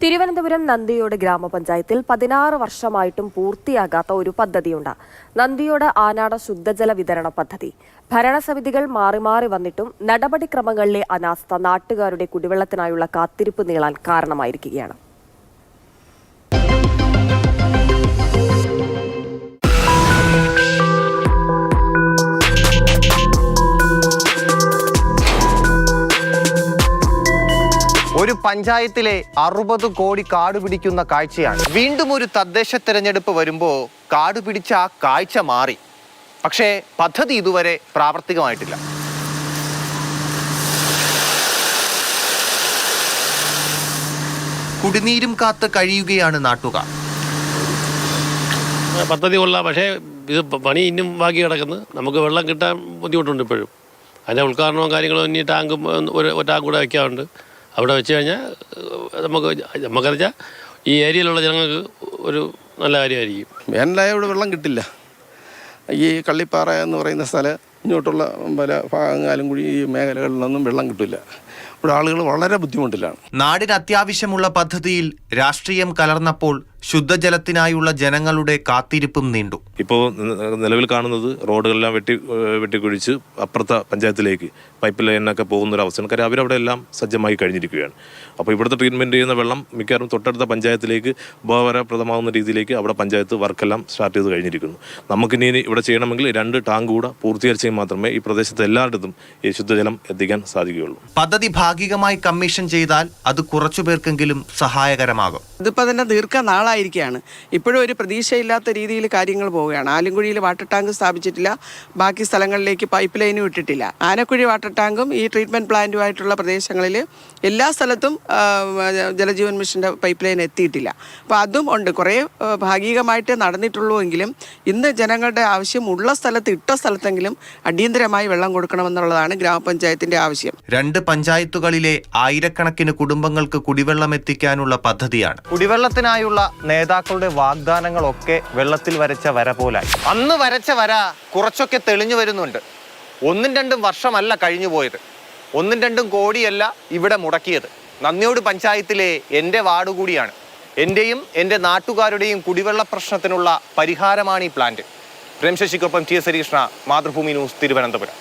തിരുവനന്തപുരം നന്ദിയോട് ഗ്രാമപഞ്ചായത്തിൽ 16 വർഷമായിട്ടും പൂർത്തിയാകാത്ത ഒരു പദ്ധതിയുണ്ട്. നന്ദിയോട് ആനാട് ശുദ്ധജല വിതരണ പദ്ധതി. ഭരണസമിതികൾ മാറി മാറി വന്നിട്ടും നടപടിക്രമങ്ങളിലെ അനാസ്ഥ നാട്ടുകാരുടെ കുടിവെള്ളത്തിനായുള്ള കാത്തിരിപ്പ് നീളാൻ കാരണമായിരിക്കുകയാണ്. ഒരു പഞ്ചായത്തിലെ 60 കോടി കാട് പിടിക്കുന്ന കാഴ്ചയാണ്. വീണ്ടും ഒരു തദ്ദേശ തെരഞ്ഞെടുപ്പ് വരുമ്പോൾ കാട് പിടിച്ച ആ കാഴ്ച മാറി. പക്ഷേ പദ്ധതി ഇതുവരെ പ്രാവർത്തികമായിട്ടില്ല. കുടിനീരും കാത്ത് കഴിയുകയാണ് നാട്ടുകാർ. പദ്ധതി കൊള്ളാം, പക്ഷേ ഇത് പണി ഇന്നും ബാക്കി കിടക്കുന്നു. നമുക്ക് വെള്ളം കിട്ടാൻ ബുദ്ധിമുട്ടുണ്ട് ഇപ്പോഴും. അതിൻ്റെ ഉദ്ഘാടനവും കാര്യങ്ങളും ഇനി ടാങ്കും ഒരു ടാങ്ക് കൂടെ വയ്ക്കാറുണ്ട്. അവിടെ വെച്ച് കഴിഞ്ഞാൽ നമുക്കറിയാം ഈ ഏരിയയിലുള്ള ജനങ്ങൾക്ക് ഒരു നല്ല കാര്യമായിരിക്കും. വേനലായ ഇവിടെ വെള്ളം കിട്ടില്ല. ഈ കള്ളിപ്പാറ എന്ന് പറയുന്ന സ്ഥലം ഇങ്ങോട്ടുള്ള പല ആലങ്കുഴി ഈ മേഖലകളിലൊന്നും വെള്ളം കിട്ടില്ല. ഇവിടെ ആളുകൾ വളരെ ബുദ്ധിമുട്ടിലാണ്. നാടിന് അത്യാവശ്യമുള്ള പദ്ധതിയിൽ രാഷ്ട്രീയം കലർന്നപ്പോൾ ശുദ്ധജലത്തിനായുള്ള ജനങ്ങളുടെ കാത്തിരിപ്പും നീണ്ടു. ഇപ്പോൾ നിലവിൽ കാണുന്നത് റോഡുകളെല്ലാം വെട്ടിക്കുഴിച്ച് അപ്പുറത്തെ പഞ്ചായത്തിലേക്ക് പൈപ്പ് ലൈനൊക്കെ പോകുന്നൊരവസ്ഥയാണ്. കാര്യം അവരവിടെ എല്ലാം സജ്ജമായി കഴിഞ്ഞിരിക്കുകയാണ്. അപ്പോൾ ഇവിടുത്തെ ട്രീറ്റ്മെൻറ്റ് ചെയ്യുന്ന വെള്ളം മിക്കവാറും തൊട്ടടുത്ത പഞ്ചായത്തിലേക്ക് ഉപകാരപ്രദമാകുന്ന രീതിയിലേക്ക് അവിടെ പഞ്ചായത്ത് വർക്കെല്ലാം സ്റ്റാർട്ട് ചെയ്ത് കഴിഞ്ഞിരിക്കുന്നു. നമുക്കിനി ഇവിടെ ചെയ്യണമെങ്കിൽ 2 ടാങ്ക് കൂടെ പൂർത്തീകരിച്ചെങ്കിൽ മാത്രമേ ഈ പ്രദേശത്ത് എല്ലായിടത്തും ഈ ശുദ്ധജലം എത്തിക്കാൻ സാധിക്കുകയുള്ളൂ. പദ്ധതി ഭാഗികമായി കമ്മീഷൻ ചെയ്താൽ അത് കുറച്ചു പേർക്കെങ്കിലും സഹായകരമാകും. ഇതിപ്പോൾ തന്നെ ദീർഘനാളായിരിക്കുകയാണ്. ഇപ്പോഴും ഒരു പ്രതീക്ഷയില്ലാത്ത രീതിയിൽ കാര്യങ്ങൾ പോവുകയാണ്. ആലങ്കുഴിയിൽ വാട്ടർ ടാങ്ക് സ്ഥാപിച്ചിട്ടില്ല, ബാക്കി സ്ഥലങ്ങളിലേക്ക് പൈപ്പ് ലൈനും ഇട്ടിട്ടില്ല. ആനക്കുഴി വാട്ടർ ടാങ്കും ഈ ട്രീറ്റ്മെൻറ്റ് പ്ലാന്റുമായിട്ടുള്ള പ്രദേശങ്ങളിൽ എല്ലാ സ്ഥലത്തും ജലജീവൻ മിഷൻ്റെ പൈപ്പ് ലൈൻ എത്തിയിട്ടില്ല. അപ്പോൾ അതും ഉണ്ട്. കുറേ ഭാഗികമായിട്ട് നടന്നിട്ടുള്ളൂ എങ്കിലും ഇന്ന് ജനങ്ങളുടെ ആവശ്യം ഉള്ള സ്ഥലത്ത് ഇട്ട സ്ഥലത്തെങ്കിലും അടിയന്തരമായി വെള്ളം കൊടുക്കണമെന്നുള്ളതാണ് ഗ്രാമപഞ്ചായത്തിൻ്റെ ആവശ്യം. 2 പഞ്ചായത്തുകളിലെ ആയിരക്കണക്കിന് കുടുംബങ്ങൾക്ക് കുടിവെള്ളം എത്തിക്കാനുള്ള പദ്ധതിയാണ്. കുടിവെള്ളത്തിനായുള്ള നേതാക്കളുടെ വാഗ്ദാനങ്ങളൊക്കെ വെള്ളത്തിൽ വരച്ച വര പോലായി. അന്ന് വരച്ച വര കുറച്ചൊക്കെ തെളിഞ്ഞു വരുന്നുണ്ട്. 1-2 വർഷമല്ല കഴിഞ്ഞു പോയത്. 1-2 കോടിയല്ല ഇവിടെ മുടക്കിയത്. നന്ദിയോട് പഞ്ചായത്തിലെ എൻ്റെ വാർഡ് കൂടിയാണ്. എൻ്റെയും എൻ്റെ നാട്ടുകാരുടെയും കുടിവെള്ള പ്രശ്നത്തിനുള്ള പരിഹാരമാണ് ഈ പ്ലാന്റ്. പ്രേംശശിക്കൊപ്പം ടി എസ് ഹരീഷ്ണ, മാതൃഭൂമി ന്യൂസ്, തിരുവനന്തപുരം.